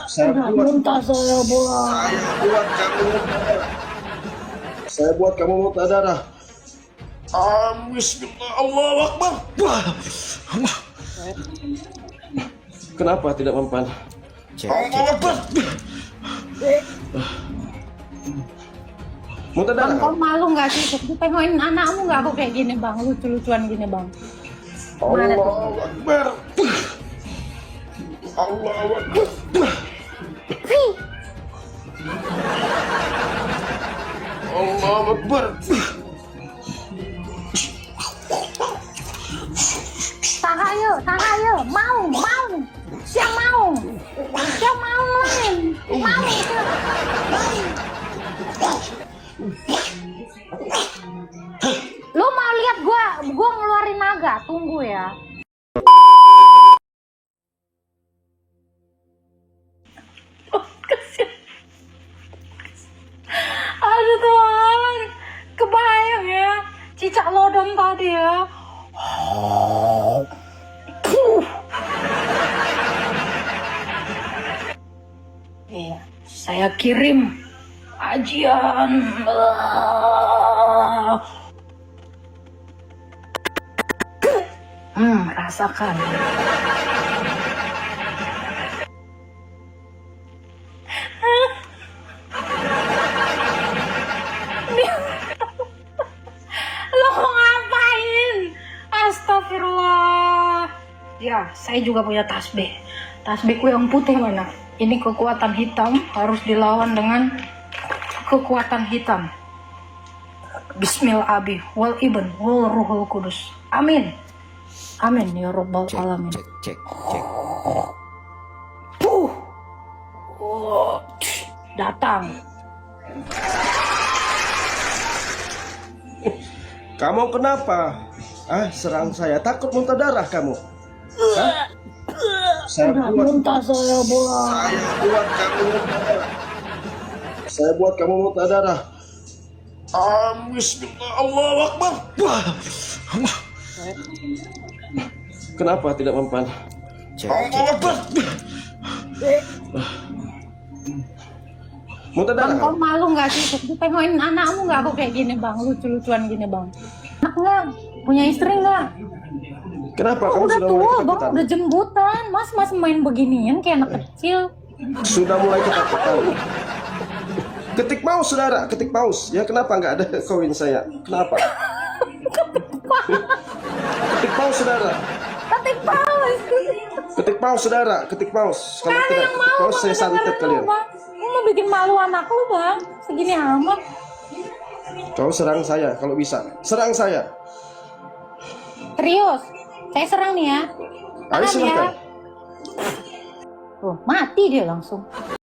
Saya Udah buat, muntah saya bola. saya buat kamu muntah darah. Bismillah, Allahu Akbar. Kenapa tidak mempan? Allahu Akbar. Muntah Bang, darah. kau malu nggak sih? Ditengokin anakmu nggak aku kayak gini bang, lucu-lucuan gini bang. Mana tuh? Allahu Akbar. Allahu Akbar. Allahu Akbar. Tahayu, mau. Siapa mau? Siapa mau main? Mau. Lu mau lihat gua ngeluarin naga? Tunggu ya. Aduh Tuhan, kebayang ya, cicak lodong tadi ya. Iya, saya kirim ajian. Rasakan. Lo ngapain? Astagfirullah. Ya, saya juga punya tasbih. Tasbihku yang putih mana? Ini kekuatan hitam harus dilawan dengan kekuatan hitam. Bismillah abi wal ibn wal ruhul kudus. Amin. Amin ya rabbal alamin. Cek. Datang. Kamu kenapa? Serang saya. Takut muntah darah kamu? Saya Udah buat, muntah saya bola. saya buat kamu muntah darah. Bismillah, Allahu Akbar. Kenapa tidak mempan? Allahu Akbar. Muntah Bang, darah. kau malu nggak sih? Ditengokin anakmu nggak aku kayak gini bang, lucu-lucuan gini bang. Anak nggak? Punya istri nggak? Kenapa kamu Udah sudah mulai tua bang, ketakutan? udah jembutan. Mas main beginian kayak anak kecil. Sudah mulai ketakutan. Ketik paus saudara, ketik paus. Ya kenapa nggak ada koin saya? Kenapa? Ketik paus saudara. Ketik paus. Ketik paus saudara, ketik paus. Kalau Ada tidak yang ketik mau paus saya bang, santet dengerin kalian. lu, bang. Lu mau bikin malu anak lu bang, segini amat. Kau serang saya kalau bisa. Serang saya. Serius, saya serang nih ya. Ayo Tahan ya. silakan. Tuh, mati dia langsung.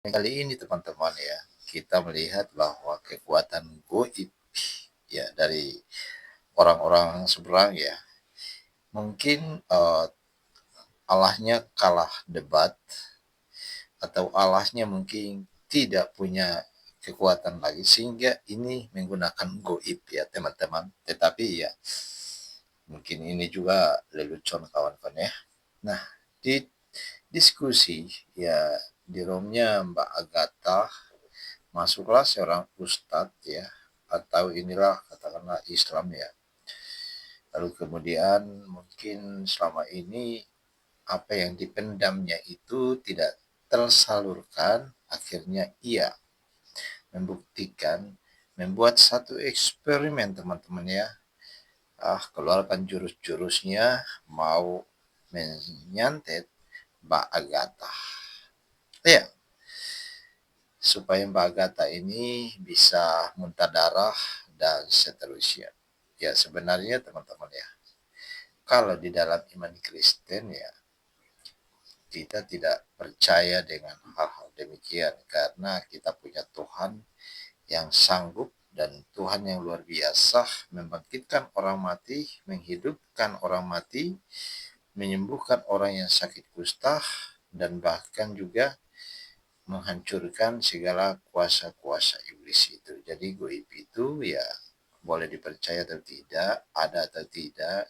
Kali ini teman-teman ya, kita melihat bahwa kekuatan goib ya dari orang-orang seberang ya, mungkin Allahnya kalah debat atau Allahnya mungkin tidak punya kekuatan lagi sehingga ini menggunakan goib ya teman-teman. Tetapi ya mungkin ini juga lelucon kawan-kawan ya. Nah, di diskusi ya di roomnya Mbak Agatha masuklah seorang ustadz ya, atau inilah katakanlah Islam ya. Lalu kemudian mungkin selama ini apa yang dipendamnya itu tidak tersalurkan, akhirnya ia membuktikan, membuat satu eksperimen teman-teman ya. Keluarkan jurus-jurusnya, mau menyantet Mbak Agatha. Ya, supaya Mbak Agatha ini bisa muntah darah dan seterusnya. Ya sebenarnya teman-teman ya, kalau di dalam iman Kristen ya, kita tidak percaya dengan hal-hal demikian karena kita punya Tuhan yang sanggup dan Tuhan yang luar biasa membangkitkan orang mati, menghidupkan orang mati, menyembuhkan orang yang sakit kusta, dan bahkan juga menghancurkan segala kuasa-kuasa iblis itu. Jadi goib itu ya boleh dipercaya atau tidak, ada atau tidak,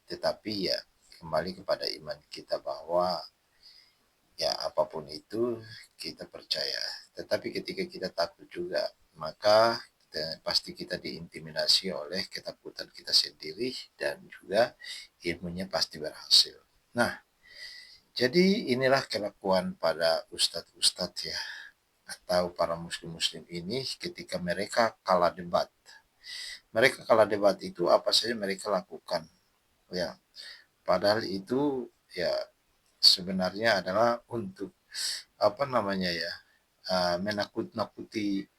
tetapi ya kembali kepada iman kita bahwa ya apapun itu kita percaya. Tetapi ketika kita takut juga, maka pasti kita diintimidasi oleh ketakutan kita sendiri dan juga ilmunya pasti berhasil. Nah, jadi inilah kelakuan pada ustadz-ustadz ya, atau para muslim-muslim ini ketika mereka kalah debat. Mereka kalah debat itu apa saja mereka lakukan. Ya, padahal itu ya sebenarnya adalah untuk apa namanya ya, menakut-nakuti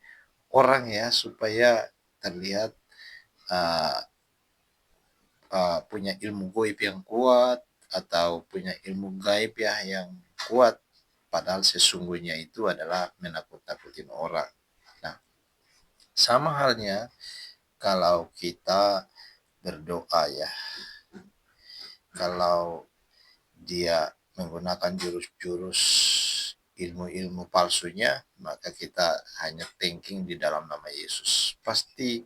orang ya, supaya terlihat uh, punya ilmu gaib yang kuat atau punya ilmu gaib ya yang kuat, padahal sesungguhnya itu adalah menakut-nakutin orang. Nah, sama halnya kalau kita berdoa ya, kalau dia menggunakan jurus-jurus ilmu-ilmu palsunya, maka kita hanya thinking di dalam nama Yesus. Pasti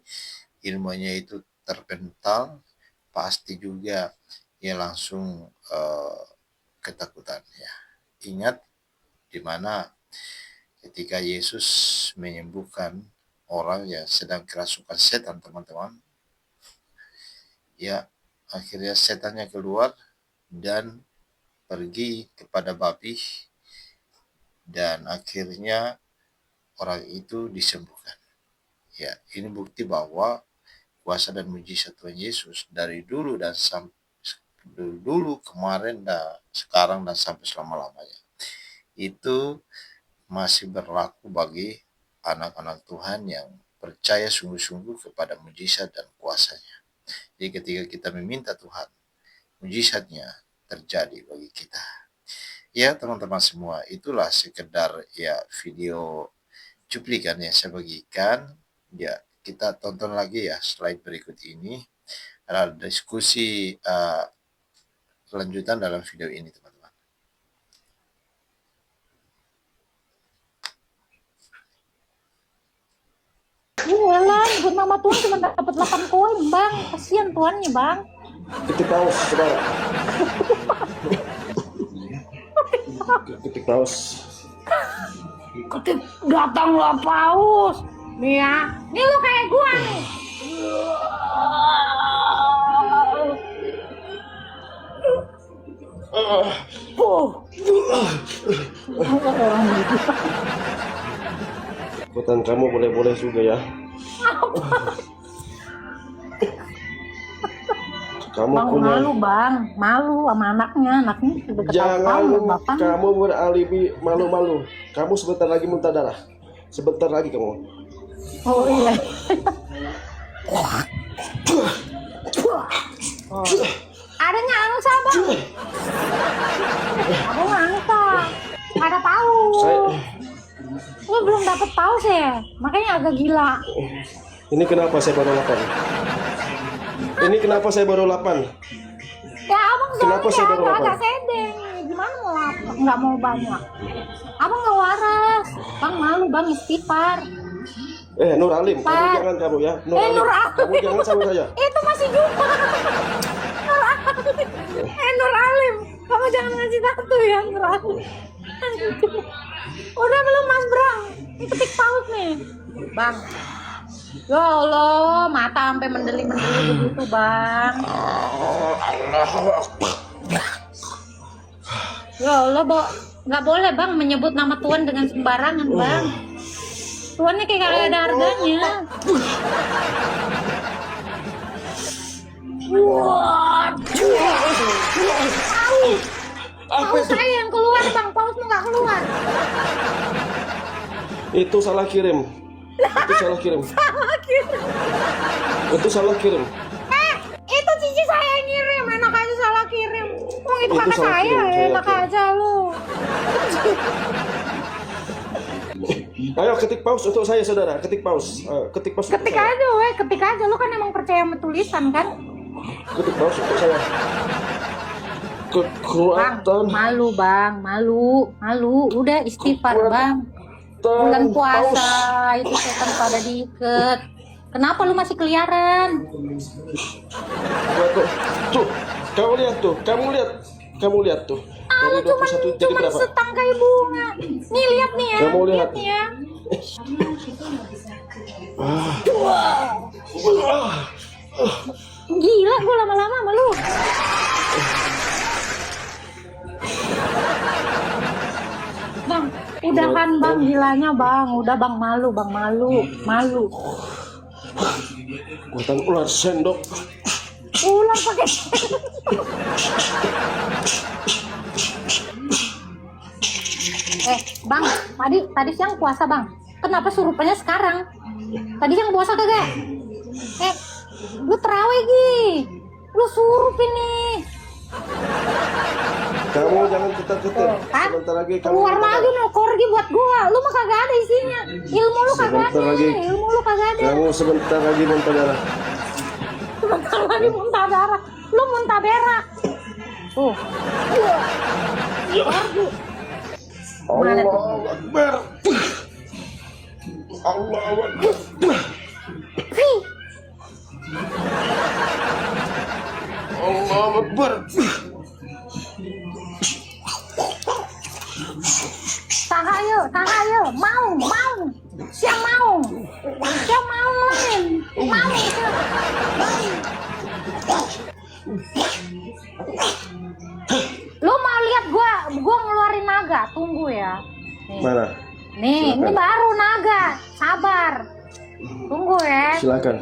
ilmunya itu terpental, pasti juga ya langsung ketakutan ya. Ingat di mana ketika Yesus menyembuhkan orang yang sedang kerasukan setan, teman-teman, ya akhirnya setannya keluar dan pergi kepada babi, dan akhirnya orang itu disembuhkan. Ya, ini bukti bahwa kuasa dan mujizat Tuhan Yesus dari dulu dan sampai dulu, kemarin, dan sekarang, dan sampai selama-lamanya itu masih berlaku bagi anak-anak Tuhan yang percaya sungguh-sungguh kepada mujizat dan kuasanya. Jadi ketika kita meminta Tuhan, mujizatnya terjadi bagi kita. Ya teman-teman semua, itulah sekedar ya video cuplikan yang saya bagikan. Ya, kita tonton lagi ya slide berikut ini. Ada diskusi lanjutan dalam video ini, teman-teman. Walah, buat nama Tuhan cuma dapat 8 koin, Bang. Kasihan tuannya, Bang. Ketik paus, saudara. Ketik paus. Ketik datanglah paus. Nih ya, nih lu kayak gua nih. Kekuatan kamu boleh-boleh juga ya. Kamu Bang punya. malu, Bang. Malu sama anaknya sudah ketahuan Jangan bapak. kamu beralibi malu-malu. Kamu sebentar lagi muntah darah. Sebentar lagi kamu. Oh iya. Oh. Adanya angsa, Bang. Aku nggak angsa. Ada paus. Lu belum dapet paus ya? Makanya agak gila. Ini kenapa saya baru 8? Ini kenapa saya baru 8? Ya abang Kenapa saya baru agak lapar? sedeng. Gimana mau lapar? Nggak mau banyak. Abang nggak waras. Bang malu, Bang, istighfar. Nur Alim, kamu Pak. jangan kamu ya. Nur Alim. Kamu jangan sama saya. Itu masih jumpa. Nur Alim. Nur Alim. Kamu jangan ngasih tato ya, Nur Alim. Udah belum, Mas Brang? Ini ketik paus nih. Bang. Ya Allah, mata sampai mendeli-mendeli begitu, Bang. Ya Allah, nggak boleh, Bang, menyebut nama Tuhan dengan sembarangan, Bang. Tuannya kayak gak ada harganya. Paus saya yang keluar, Bang. Paus nggak keluar. Itu salah kirim. Itu salah kirim. Salah kirim. Itu salah kirim. Itu cici saya yang ngirim. Enak aja salah kirim. Wong itu Itu kakak salah saya. kirim, saya Enak yakin. aja lu. Ayo ketik paus untuk saya, saudara. Ketik paus. Ketik paus untuk Ketik saya. aja, weh. Ketik aja. Lu kan emang percaya sama tulisan, kan? Ketik paus untuk saya. Bang, Kekuatan malu, Bang. Malu. Udah istighfar, Bang. Bulan puasa itu setan pada diikat. Kenapa lu masih keliaran? Tuh, kamu lihat tuh. Dari cuman 21 jadi berapa? setangkai bunga. Nih lihat nih ya. Kamu lihat. nih ya. Gila gue lama-lama sama lu. Bang, udahan bang gilanya bang. Udah bang malu. Kekuatan ular sendok. Ulang pakai. Bang, tadi siang puasa bang. Kenapa surupannya sekarang? Tadi siang puasa kagak? Lu terawih Gi. Lu surup ini. Kamu jangan ketar-ketar. Kan? Sebentar lagi kamu Keluar lagi no korgi buat gua. Lu mah kagak ada isinya. Ilmu lu kagak Sebentar ada. lagi. Ilmu lu kagak ada. Kamu sebentar lagi muntah darah. Sebentar lagi muntah darah. Lu muntah berak. Tuh. Mana tuh? Allahu Akbar. Allahu Akbar. Hih. Allahu Akbar. Sahayo, mau. Siapa mau lain. Mau. Lu mau lihat gua ngeluarin naga, tunggu ya. Mana? Nih, Silakan. ini baru naga, sabar. Tunggu ya. Silakan.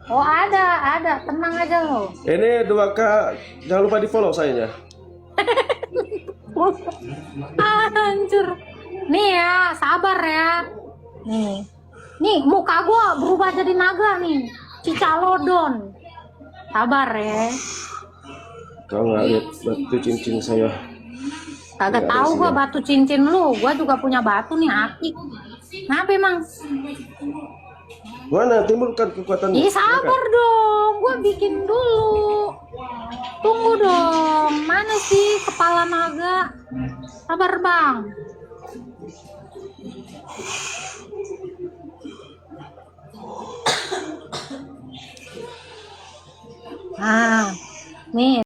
Oh ada, tenang aja lo. Ini 2K, jangan lupa di follow saya ya. Hancur. Nih ya, sabar ya. Nih muka gua berubah jadi naga nih, cicalodon. Sabar ya. Kau nggak lihat batu cincin saya? Kagak Nggak ada tahu gua isinya. batu cincin lu. Gua juga punya batu nih akik. Kenapa emang? Mana timbulkan kekuatan? Ih sabar dong, gua bikin dulu. Tunggu dong, mana sih kepala naga? Sabar bang. Nah, nih.